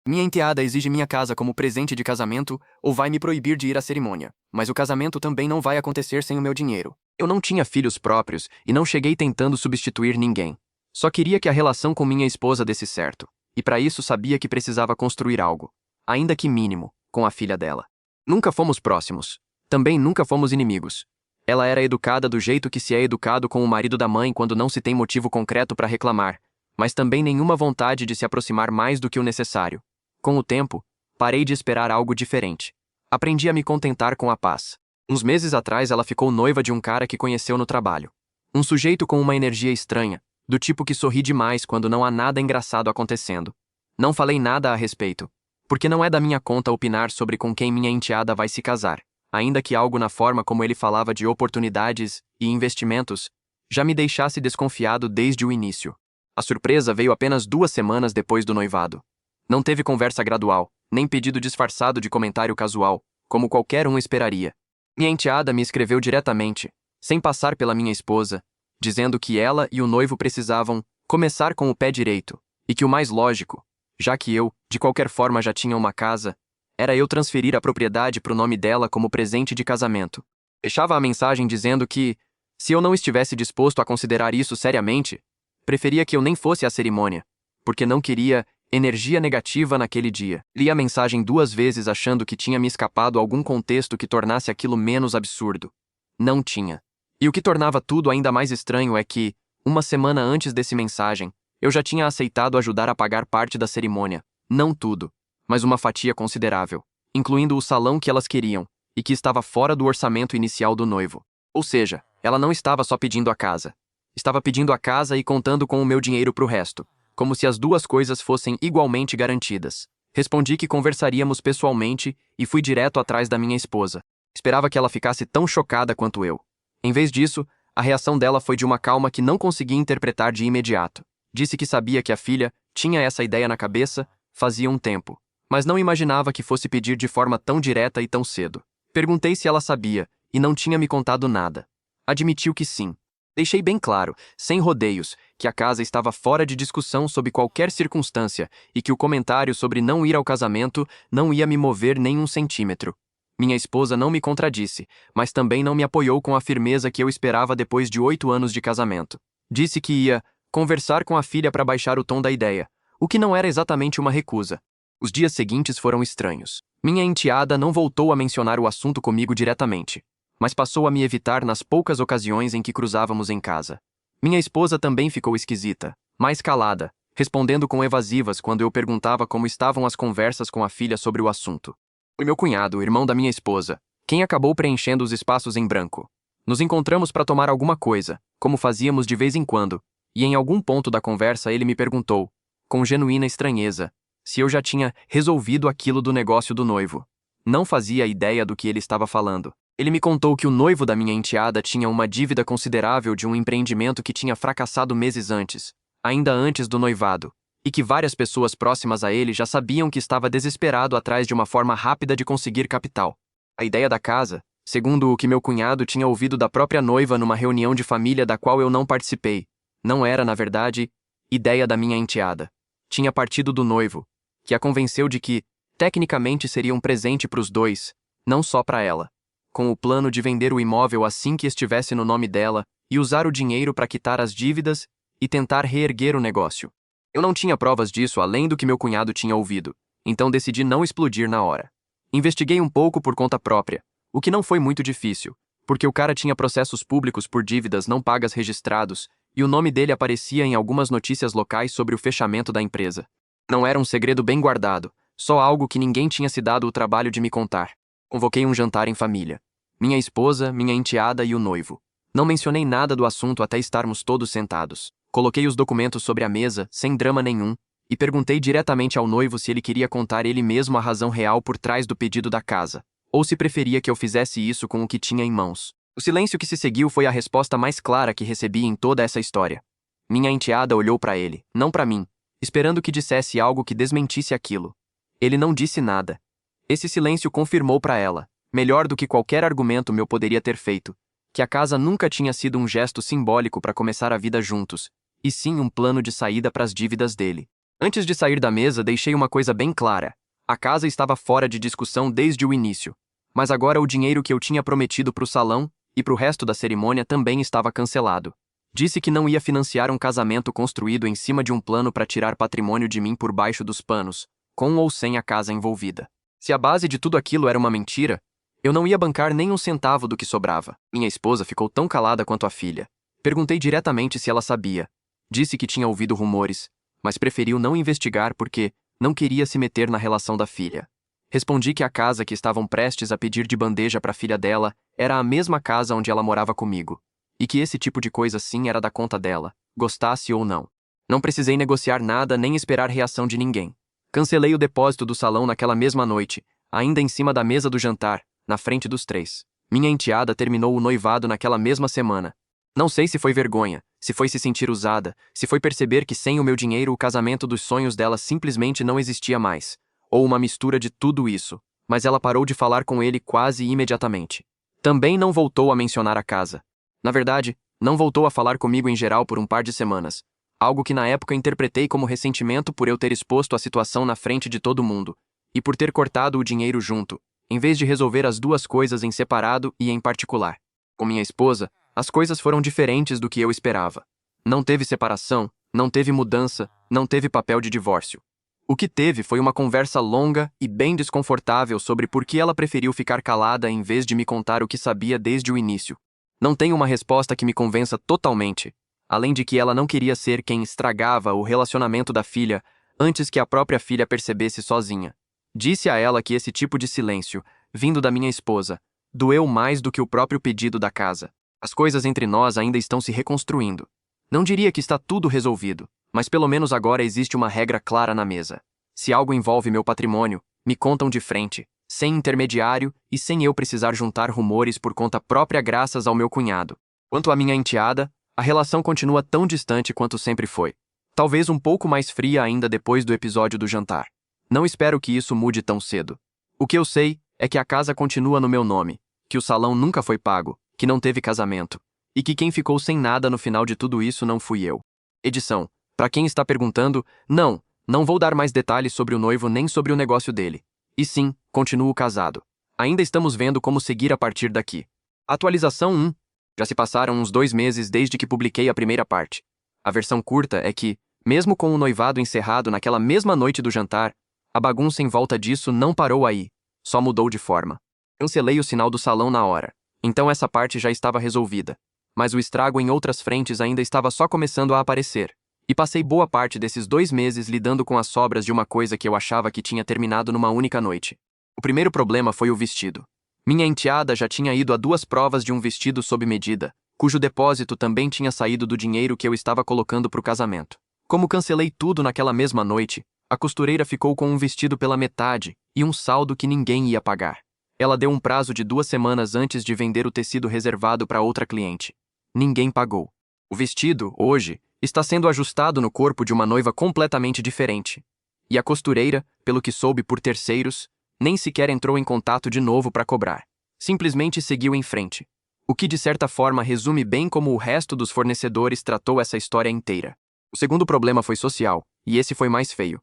Minha enteada exige minha casa como presente de casamento ou vai me proibir de ir à cerimônia, mas o casamento também não vai acontecer sem o meu dinheiro. Eu não tinha filhos próprios e não cheguei tentando substituir ninguém. Só queria que a relação com minha esposa desse certo, e para isso sabia que precisava construir algo, ainda que mínimo, com a filha dela. Nunca fomos próximos. Também nunca fomos inimigos. Ela era educada do jeito que se é educado com o marido da mãe quando não se tem motivo concreto para reclamar, mas também nenhuma vontade de se aproximar mais do que o necessário. Com o tempo, parei de esperar algo diferente. Aprendi a me contentar com a paz. Uns meses atrás ela ficou noiva de um cara que conheceu no trabalho. Um sujeito com uma energia estranha, do tipo que sorri demais quando não há nada engraçado acontecendo. Não falei nada a respeito, porque não é da minha conta opinar sobre com quem minha enteada vai se casar, ainda que algo na forma como ele falava de oportunidades e investimentos já me deixasse desconfiado desde o início. A surpresa veio apenas 2 semanas depois do noivado. Não teve conversa gradual, nem pedido disfarçado de comentário casual, como qualquer um esperaria. Minha enteada me escreveu diretamente, sem passar pela minha esposa, dizendo que ela e o noivo precisavam começar com o pé direito, e que o mais lógico, já que eu, de qualquer forma já tinha uma casa, era eu transferir a propriedade para o nome dela como presente de casamento. Fechava a mensagem dizendo que, se eu não estivesse disposto a considerar isso seriamente, preferia que eu nem fosse à cerimônia, porque não queria energia negativa naquele dia. Li a mensagem 2 vezes achando que tinha me escapado algum contexto que tornasse aquilo menos absurdo. Não tinha. E o que tornava tudo ainda mais estranho é que, 1 semana antes desse mensagem, eu já tinha aceitado ajudar a pagar parte da cerimônia. Não tudo, mas uma fatia considerável, incluindo o salão que elas queriam, e que estava fora do orçamento inicial do noivo. Ou seja, ela não estava só pedindo a casa. Estava pedindo a casa e contando com o meu dinheiro pro resto, como se as duas coisas fossem igualmente garantidas. Respondi que conversaríamos pessoalmente e fui direto atrás da minha esposa. Esperava que ela ficasse tão chocada quanto eu. Em vez disso, a reação dela foi de uma calma que não consegui interpretar de imediato. Disse que sabia que a filha tinha essa ideia na cabeça fazia um tempo, mas não imaginava que fosse pedir de forma tão direta e tão cedo. Perguntei se ela sabia, e não tinha me contado nada. Admitiu que sim. Deixei bem claro, sem rodeios, que a casa estava fora de discussão sob qualquer circunstância e que o comentário sobre não ir ao casamento não ia me mover nem 1 centímetro. Minha esposa não me contradisse, mas também não me apoiou com a firmeza que eu esperava depois de 8 anos de casamento. Disse que ia conversar com a filha para baixar o tom da ideia, o que não era exatamente uma recusa. Os dias seguintes foram estranhos. Minha enteada não voltou a mencionar o assunto comigo diretamente, mas passou a me evitar nas poucas ocasiões em que cruzávamos em casa. Minha esposa também ficou esquisita, mais calada, respondendo com evasivas quando eu perguntava como estavam as conversas com a filha sobre o assunto. Foi meu cunhado, o irmão da minha esposa, quem acabou preenchendo os espaços em branco. Nos encontramos para tomar alguma coisa, como fazíamos de vez em quando, e em algum ponto da conversa ele me perguntou, com genuína estranheza, se eu já tinha resolvido aquilo do negócio do noivo. Não fazia ideia do que ele estava falando. Ele me contou que o noivo da minha enteada tinha uma dívida considerável de um empreendimento que tinha fracassado meses antes, ainda antes do noivado, e que várias pessoas próximas a ele já sabiam que estava desesperado atrás de uma forma rápida de conseguir capital. A ideia da casa, segundo o que meu cunhado tinha ouvido da própria noiva numa reunião de família da qual eu não participei, não era, na verdade, ideia da minha enteada. Tinha partido do noivo, que a convenceu de que, tecnicamente, seria um presente para os dois, não só para ela, com o plano de vender o imóvel assim que estivesse no nome dela e usar o dinheiro para quitar as dívidas e tentar reerguer o negócio. Eu não tinha provas disso além do que meu cunhado tinha ouvido, então decidi não explodir na hora. Investiguei um pouco por conta própria, o que não foi muito difícil, porque o cara tinha processos públicos por dívidas não pagas registrados e o nome dele aparecia em algumas notícias locais sobre o fechamento da empresa. Não era um segredo bem guardado, só algo que ninguém tinha se dado o trabalho de me contar. Convoquei um jantar em família. Minha esposa, minha enteada e o noivo. Não mencionei nada do assunto até estarmos todos sentados. Coloquei os documentos sobre a mesa, sem drama nenhum, e perguntei diretamente ao noivo se ele queria contar ele mesmo a razão real por trás do pedido da casa, ou se preferia que eu fizesse isso com o que tinha em mãos. O silêncio que se seguiu foi a resposta mais clara que recebi em toda essa história. Minha enteada olhou para ele, não para mim, esperando que dissesse algo que desmentisse aquilo. Ele não disse nada. Esse silêncio confirmou para ela, melhor do que qualquer argumento meu poderia ter feito, que a casa nunca tinha sido um gesto simbólico para começar a vida juntos, e sim um plano de saída para as dívidas dele. Antes de sair da mesa, deixei uma coisa bem clara. A casa estava fora de discussão desde o início. Mas agora o dinheiro que eu tinha prometido para o salão e para o resto da cerimônia também estava cancelado. Disse que não ia financiar um casamento construído em cima de um plano para tirar patrimônio de mim por baixo dos panos, com ou sem a casa envolvida. Se a base de tudo aquilo era uma mentira, eu não ia bancar nem um centavo do que sobrava. Minha esposa ficou tão calada quanto a filha. Perguntei diretamente se ela sabia. Disse que tinha ouvido rumores, mas preferiu não investigar porque não queria se meter na relação da filha. Respondi que a casa que estavam prestes a pedir de bandeja para a filha dela era a mesma casa onde ela morava comigo, e que esse tipo de coisa sim era da conta dela, gostasse ou não. Não precisei negociar nada nem esperar reação de ninguém. Cancelei o depósito do salão naquela mesma noite, ainda em cima da mesa do jantar, na frente dos três. Minha enteada terminou o noivado naquela mesma semana. Não sei se foi vergonha, se foi se sentir usada, se foi perceber que sem o meu dinheiro o casamento dos sonhos dela simplesmente não existia mais, ou uma mistura de tudo isso, mas ela parou de falar com ele quase imediatamente. Também não voltou a mencionar a casa. Na verdade, não voltou a falar comigo em geral por um par de semanas, algo que na época interpretei como ressentimento por eu ter exposto a situação na frente de todo mundo, e por ter cortado o dinheiro junto, em vez de resolver as duas coisas em separado e em particular. Com minha esposa, as coisas foram diferentes do que eu esperava. Não teve separação, não teve mudança, não teve papel de divórcio. O que teve foi uma conversa longa e bem desconfortável sobre por que ela preferiu ficar calada em vez de me contar o que sabia desde o início. Não tenho uma resposta que me convença totalmente, além de que ela não queria ser quem estragava o relacionamento da filha antes que a própria filha percebesse sozinha. Disse a ela que esse tipo de silêncio, vindo da minha esposa, doeu mais do que o próprio pedido da casa. As coisas entre nós ainda estão se reconstruindo. Não diria que está tudo resolvido, mas pelo menos agora existe uma regra clara na mesa. Se algo envolve meu patrimônio, me contam de frente, sem intermediário e sem eu precisar juntar rumores por conta própria graças ao meu cunhado. Quanto à minha enteada, a relação continua tão distante quanto sempre foi. Talvez um pouco mais fria ainda depois do episódio do jantar. Não espero que isso mude tão cedo. O que eu sei é que a casa continua no meu nome, que o salão nunca foi pago, que não teve casamento, e que quem ficou sem nada no final de tudo isso não fui eu. Edição. Para quem está perguntando, não vou dar mais detalhes sobre o noivo nem sobre o negócio dele. E sim, continuo casado. Ainda estamos vendo como seguir a partir daqui. Atualização 1. Já se passaram uns 2 meses desde que publiquei a primeira parte. A versão curta é que, mesmo com o noivado encerrado naquela mesma noite do jantar, a bagunça em volta disso não parou aí, só mudou de forma. Cancelei o sinal do salão na hora, então essa parte já estava resolvida. Mas o estrago em outras frentes ainda estava só começando a aparecer, e passei boa parte desses 2 meses lidando com as sobras de uma coisa que eu achava que tinha terminado numa única noite. O primeiro problema foi o vestido. Minha enteada já tinha ido a 2 provas de um vestido sob medida, cujo depósito também tinha saído do dinheiro que eu estava colocando para o casamento. Como cancelei tudo naquela mesma noite, a costureira ficou com um vestido pela metade e um saldo que ninguém ia pagar. Ela deu um prazo de 2 semanas antes de vender o tecido reservado para outra cliente. Ninguém pagou. O vestido, hoje, está sendo ajustado no corpo de uma noiva completamente diferente. E a costureira, pelo que soube por terceiros, nem sequer entrou em contato de novo para cobrar. Simplesmente seguiu em frente. O que de certa forma resume bem como o resto dos fornecedores tratou essa história inteira. O segundo problema foi social, e esse foi mais feio.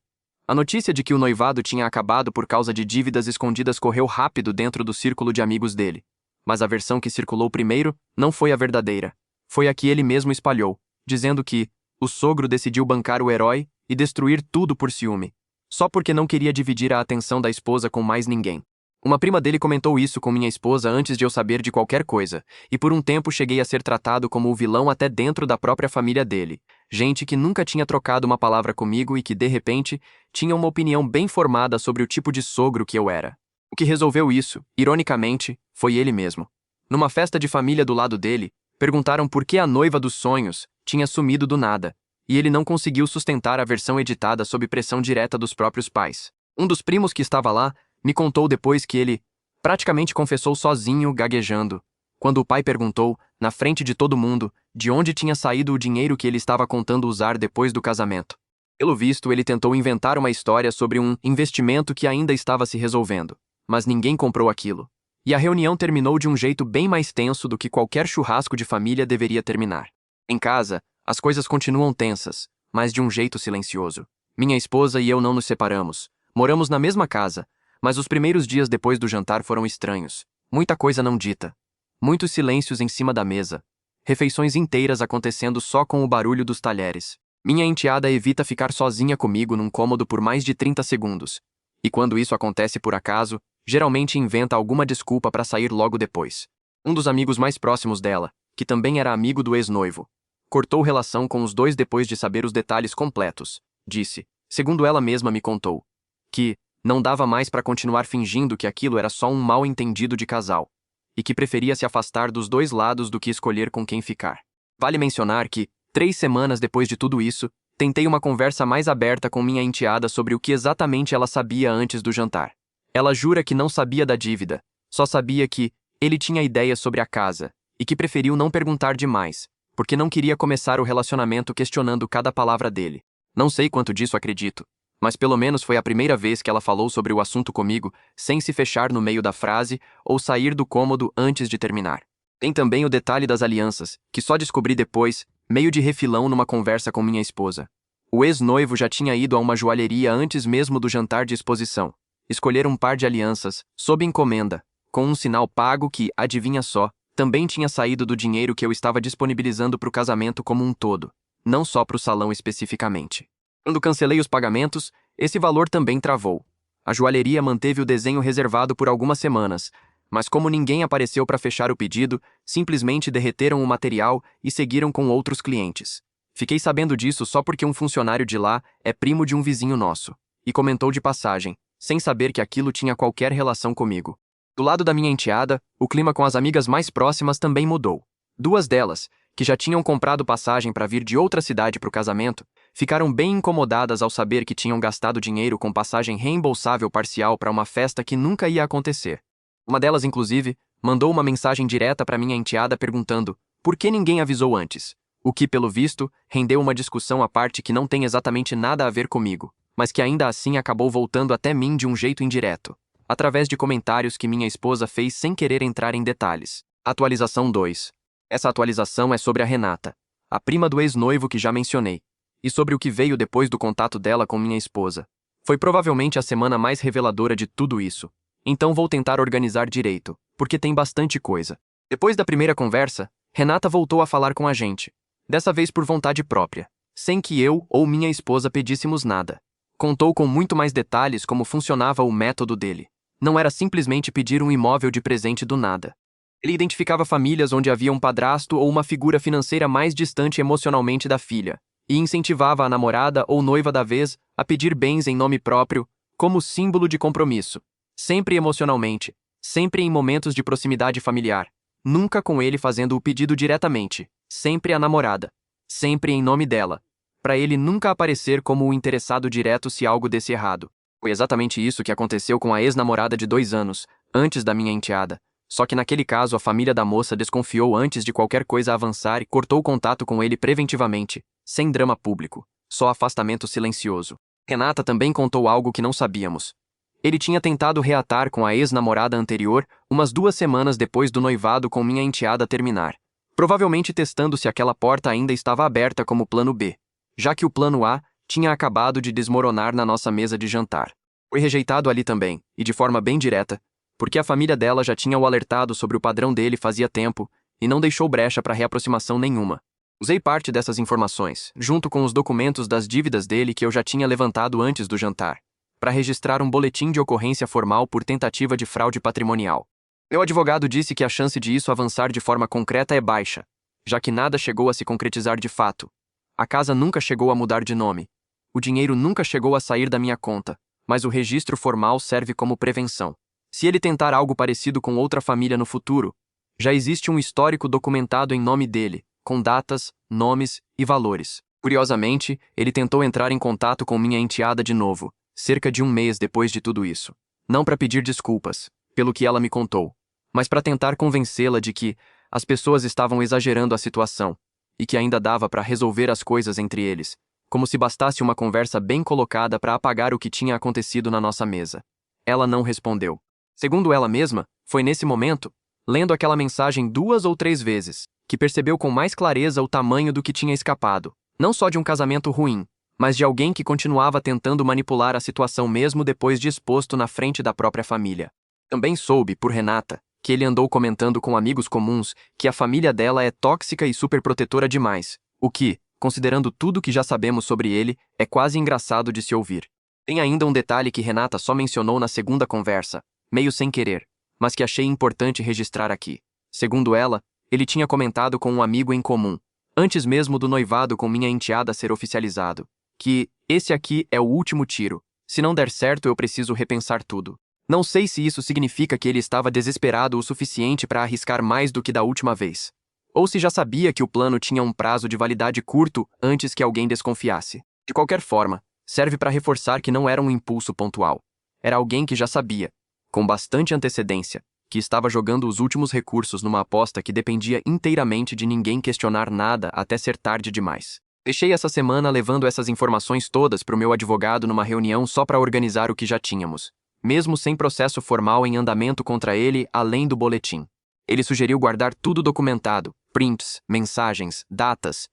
A notícia de que o noivado tinha acabado por causa de dívidas escondidas correu rápido dentro do círculo de amigos dele. Mas a versão que circulou primeiro não foi a verdadeira. Foi a que ele mesmo espalhou, dizendo que o sogro decidiu bancar o herói e destruir tudo por ciúme, só porque não queria dividir a atenção da esposa com mais ninguém. Uma prima dele comentou isso com minha esposa antes de eu saber de qualquer coisa, e por um tempo cheguei a ser tratado como o vilão até dentro da própria família dele. Gente que nunca tinha trocado uma palavra comigo e que, de repente, tinha uma opinião bem formada sobre o tipo de sogro que eu era. O que resolveu isso, ironicamente, foi ele mesmo. Numa festa de família do lado dele, perguntaram por que a noiva dos sonhos tinha sumido do nada, e ele não conseguiu sustentar a versão editada sob pressão direta dos próprios pais. Um dos primos que estava lá me contou depois que ele praticamente confessou sozinho, gaguejando, quando o pai perguntou, na frente de todo mundo, de onde tinha saído o dinheiro que ele estava contando usar depois do casamento. Pelo visto, ele tentou inventar uma história sobre um investimento que ainda estava se resolvendo, mas ninguém comprou aquilo. E a reunião terminou de um jeito bem mais tenso do que qualquer churrasco de família deveria terminar. Em casa, as coisas continuam tensas, mas de um jeito silencioso. Minha esposa e eu não nos separamos. Moramos na mesma casa, mas os primeiros dias depois do jantar foram estranhos. Muita coisa não dita. Muitos silêncios em cima da mesa. Refeições inteiras acontecendo só com o barulho dos talheres. Minha enteada evita ficar sozinha comigo num cômodo por mais de 30 segundos. E quando isso acontece por acaso, geralmente inventa alguma desculpa para sair logo depois. Um dos amigos mais próximos dela, que também era amigo do ex-noivo, cortou relação com os dois depois de saber os detalhes completos. Disse, segundo ela mesma me contou, que não dava mais para continuar fingindo que aquilo era só um mal-entendido de casal, e que preferia se afastar dos dois lados do que escolher com quem ficar. Vale mencionar que, 3 semanas depois de tudo isso, tentei uma conversa mais aberta com minha enteada sobre o que exatamente ela sabia antes do jantar. Ela jura que não sabia da dívida, só sabia que ele tinha ideias sobre a casa, e que preferiu não perguntar demais, porque não queria começar o relacionamento questionando cada palavra dele. Não sei quanto disso acredito, mas pelo menos foi a primeira vez que ela falou sobre o assunto comigo, sem se fechar no meio da frase ou sair do cômodo antes de terminar. Tem também o detalhe das alianças, que só descobri depois, meio de refilão numa conversa com minha esposa. O ex-noivo já tinha ido a uma joalheria antes mesmo do jantar de exposição. Escolher um par de alianças, sob encomenda, com um sinal pago que, adivinha só, também tinha saído do dinheiro que eu estava disponibilizando para o casamento como um todo, não só para o salão especificamente. Quando cancelei os pagamentos, esse valor também travou. A joalheria manteve o desenho reservado por algumas semanas, mas como ninguém apareceu para fechar o pedido, simplesmente derreteram o material e seguiram com outros clientes. Fiquei sabendo disso só porque um funcionário de lá é primo de um vizinho nosso, e comentou de passagem, sem saber que aquilo tinha qualquer relação comigo. Do lado da minha enteada, o clima com as amigas mais próximas também mudou. 2 delas, que já tinham comprado passagem para vir de outra cidade para o casamento, ficaram bem incomodadas ao saber que tinham gastado dinheiro com passagem reembolsável parcial para uma festa que nunca ia acontecer. Uma delas, inclusive, mandou uma mensagem direta para minha enteada perguntando por que ninguém avisou antes, o que, pelo visto, rendeu uma discussão à parte que não tem exatamente nada a ver comigo, mas que ainda assim acabou voltando até mim de um jeito indireto, através de comentários que minha esposa fez sem querer entrar em detalhes. Atualização 2. Essa atualização é sobre a Renata, a prima do ex-noivo que já mencionei, e sobre o que veio depois do contato dela com minha esposa. Foi provavelmente a semana mais reveladora de tudo isso, então vou tentar organizar direito, porque tem bastante coisa. Depois da primeira conversa, Renata voltou a falar com a gente, dessa vez por vontade própria, sem que eu ou minha esposa pedíssemos nada. Contou com muito mais detalhes como funcionava o método dele. Não era simplesmente pedir um imóvel de presente do nada. Ele identificava famílias onde havia um padrasto ou uma figura financeira mais distante emocionalmente da filha, e incentivava a namorada ou noiva da vez a pedir bens em nome próprio, como símbolo de compromisso. Sempre emocionalmente, sempre em momentos de proximidade familiar, nunca com ele fazendo o pedido diretamente, sempre a namorada, sempre em nome dela, para ele nunca aparecer como o interessado direto se algo desse errado. Foi exatamente isso que aconteceu com a ex-namorada de 2 anos, antes da minha enteada. Só que naquele caso a família da moça desconfiou antes de qualquer coisa avançar e cortou contato com ele preventivamente, sem drama público, só afastamento silencioso. Renata também contou algo que não sabíamos. Ele tinha tentado reatar com a ex-namorada anterior umas 2 semanas depois do noivado com minha enteada terminar, provavelmente testando se aquela porta ainda estava aberta como plano B, já que o plano A tinha acabado de desmoronar na nossa mesa de jantar. Foi rejeitado ali também, e de forma bem direta, porque a família dela já tinha o alertado sobre o padrão dele fazia tempo e não deixou brecha para reaproximação nenhuma. Usei parte dessas informações, junto com os documentos das dívidas dele que eu já tinha levantado antes do jantar, para registrar um boletim de ocorrência formal por tentativa de fraude patrimonial. Meu advogado disse que a chance de isso avançar de forma concreta é baixa, já que nada chegou a se concretizar de fato. A casa nunca chegou a mudar de nome. O dinheiro nunca chegou a sair da minha conta, mas o registro formal serve como prevenção. Se ele tentar algo parecido com outra família no futuro, já existe um histórico documentado em nome dele, com datas, nomes e valores. Curiosamente, ele tentou entrar em contato com minha enteada de novo, cerca de 1 mês depois de tudo isso. Não para pedir desculpas, pelo que ela me contou, mas para tentar convencê-la de que as pessoas estavam exagerando a situação e que ainda dava para resolver as coisas entre eles, como se bastasse uma conversa bem colocada para apagar o que tinha acontecido na nossa mesa. Ela não respondeu. Segundo ela mesma, foi nesse momento, lendo aquela mensagem 2 ou 3 vezes, que percebeu com mais clareza o tamanho do que tinha escapado, não só de um casamento ruim, mas de alguém que continuava tentando manipular a situação mesmo depois de exposto na frente da própria família. Também soube, por Renata, que ele andou comentando com amigos comuns que a família dela é tóxica e superprotetora demais, o que, considerando tudo que já sabemos sobre ele, é quase engraçado de se ouvir. Tem ainda um detalhe que Renata só mencionou na segunda conversa, meio sem querer, mas que achei importante registrar aqui. Segundo ela, ele tinha comentado com um amigo em comum, antes mesmo do noivado com minha enteada ser oficializado, que esse aqui é o último tiro. Se não der certo, eu preciso repensar tudo. Não sei se isso significa que ele estava desesperado o suficiente para arriscar mais do que da última vez. Ou se já sabia que o plano tinha um prazo de validade curto antes que alguém desconfiasse. De qualquer forma, serve para reforçar que não era um impulso pontual. Era alguém que já sabia, com bastante antecedência, que estava jogando os últimos recursos numa aposta que dependia inteiramente de ninguém questionar nada até ser tarde demais. Deixei essa semana levando essas informações todas para o meu advogado numa reunião só para organizar o que já tínhamos, mesmo sem processo formal em andamento contra ele além do boletim. Ele sugeriu guardar tudo documentado, prints, mensagens, datas,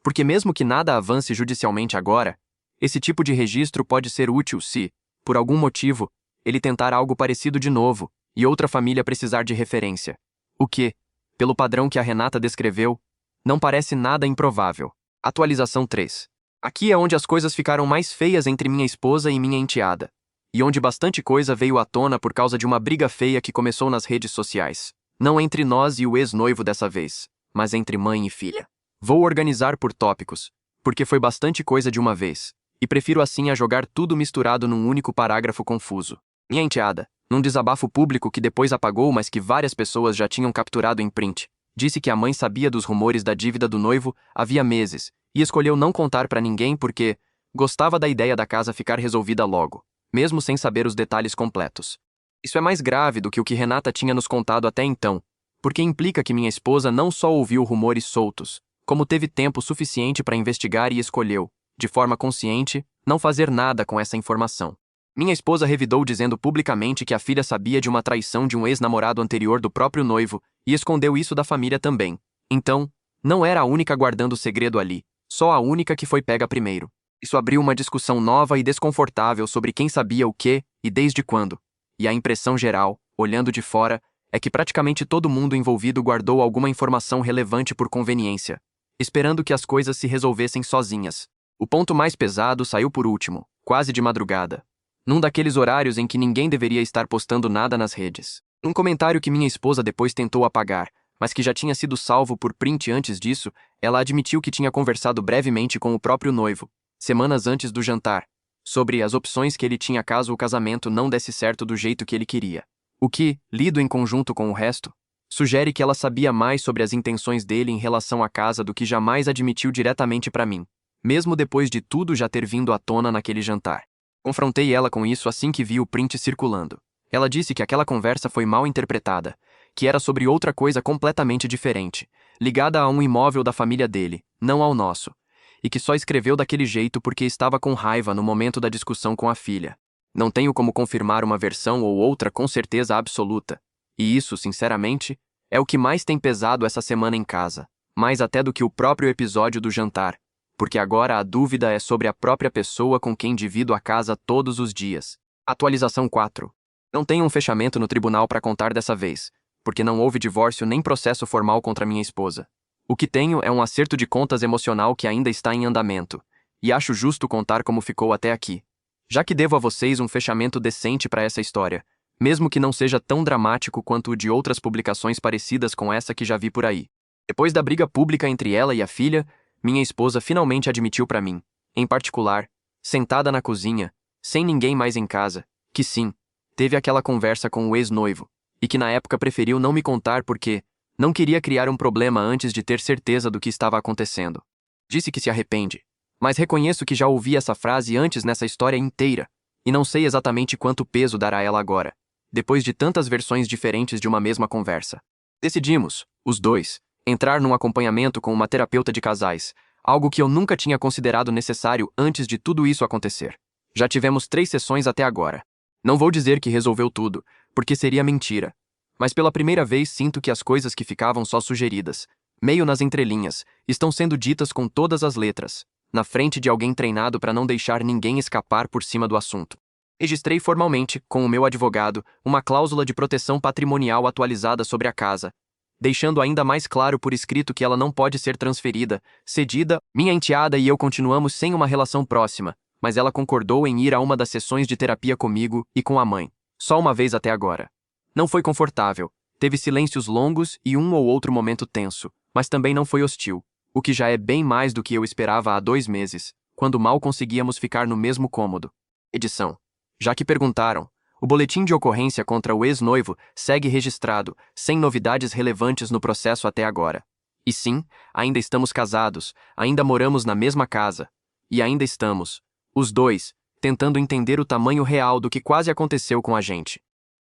porque mesmo que nada avance judicialmente agora, esse tipo de registro pode ser útil se, por algum motivo, ele tentar algo parecido de novo e outra família precisar de referência. O que, pelo padrão que a Renata descreveu, não parece nada improvável. Atualização 3. Aqui é onde as coisas ficaram mais feias entre minha esposa e minha enteada, e onde bastante coisa veio à tona por causa de uma briga feia que começou nas redes sociais. Não entre nós e o ex-noivo dessa vez, mas entre mãe e filha. Vou organizar por tópicos, porque foi bastante coisa de uma vez, e prefiro assim a jogar tudo misturado num único parágrafo confuso. Minha enteada, num desabafo público que depois apagou mas que várias pessoas já tinham capturado em print, disse que a mãe sabia dos rumores da dívida do noivo havia meses e escolheu não contar para ninguém porque gostava da ideia da casa ficar resolvida logo, mesmo sem saber os detalhes completos. Isso é mais grave do que o que Renata tinha nos contado até então, porque implica que minha esposa não só ouviu rumores soltos, como teve tempo suficiente para investigar e escolheu, de forma consciente, não fazer nada com essa informação. Minha esposa revidou dizendo publicamente que a filha sabia de uma traição de um ex-namorado anterior do próprio noivo e escondeu isso da família também. Então, não era a única guardando o segredo ali, só a única que foi pega primeiro. Isso abriu uma discussão nova e desconfortável sobre quem sabia o quê e desde quando. E a impressão geral, olhando de fora, é que praticamente todo mundo envolvido guardou alguma informação relevante por conveniência, esperando que as coisas se resolvessem sozinhas. O ponto mais pesado saiu por último, quase de madrugada, num daqueles horários em que ninguém deveria estar postando nada nas redes. Um comentário que minha esposa depois tentou apagar, mas que já tinha sido salvo por print antes disso, ela admitiu que tinha conversado brevemente com o próprio noivo, semanas antes do jantar, sobre as opções que ele tinha caso o casamento não desse certo do jeito que ele queria. O que, lido em conjunto com o resto, sugere que ela sabia mais sobre as intenções dele em relação à casa do que jamais admitiu diretamente para mim, mesmo depois de tudo já ter vindo à tona naquele jantar. Confrontei ela com isso assim que vi o print circulando. Ela disse que aquela conversa foi mal interpretada, que era sobre outra coisa completamente diferente, ligada a um imóvel da família dele, não ao nosso, e que só escreveu daquele jeito porque estava com raiva no momento da discussão com a filha. Não tenho como confirmar uma versão ou outra com certeza absoluta, e isso, sinceramente, é o que mais tem pesado essa semana em casa, mais até do que o próprio episódio do jantar, porque agora a dúvida é sobre a própria pessoa com quem divido a casa todos os dias. Atualização 4. Não tenho um fechamento no tribunal para contar dessa vez, porque não houve divórcio nem processo formal contra minha esposa. O que tenho é um acerto de contas emocional que ainda está em andamento, e acho justo contar como ficou até aqui. Já que devo a vocês um fechamento decente para essa história, mesmo que não seja tão dramático quanto o de outras publicações parecidas com essa que já vi por aí. Depois da briga pública entre ela e a filha, minha esposa finalmente admitiu para mim, em particular, sentada na cozinha, sem ninguém mais em casa, que sim, teve aquela conversa com o ex-noivo, e que na época preferiu não me contar porque não queria criar um problema antes de ter certeza do que estava acontecendo. Disse que se arrepende, mas reconheço que já ouvi essa frase antes nessa história inteira, e não sei exatamente quanto peso dar a ela agora, depois de tantas versões diferentes de uma mesma conversa. Decidimos, os dois, entrar num acompanhamento com uma terapeuta de casais, algo que eu nunca tinha considerado necessário antes de tudo isso acontecer. Já tivemos 3 sessões até agora. Não vou dizer que resolveu tudo, porque seria mentira. Mas pela primeira vez sinto que as coisas que ficavam só sugeridas, meio nas entrelinhas, estão sendo ditas com todas as letras. na frente de alguém treinado para não deixar ninguém escapar por cima do assunto. Registrei formalmente, com o meu advogado, uma cláusula de proteção patrimonial atualizada sobre a casa, deixando ainda mais claro por escrito que ela não pode ser transferida, cedida. Minha enteada e eu continuamos sem uma relação próxima, mas ela concordou em ir a uma das sessões de terapia comigo e com a mãe, só uma vez até agora. Não foi confortável, teve silêncios longos e um ou outro momento tenso, mas também não foi hostil, o que já é bem mais do que eu esperava há 2 meses, quando mal conseguíamos ficar no mesmo cômodo. Edição. Já que perguntaram, o boletim de ocorrência contra o ex-noivo segue registrado, sem novidades relevantes no processo até agora. E sim, ainda estamos casados, ainda moramos na mesma casa. E ainda estamos, os dois, tentando entender o tamanho real do que quase aconteceu com a gente.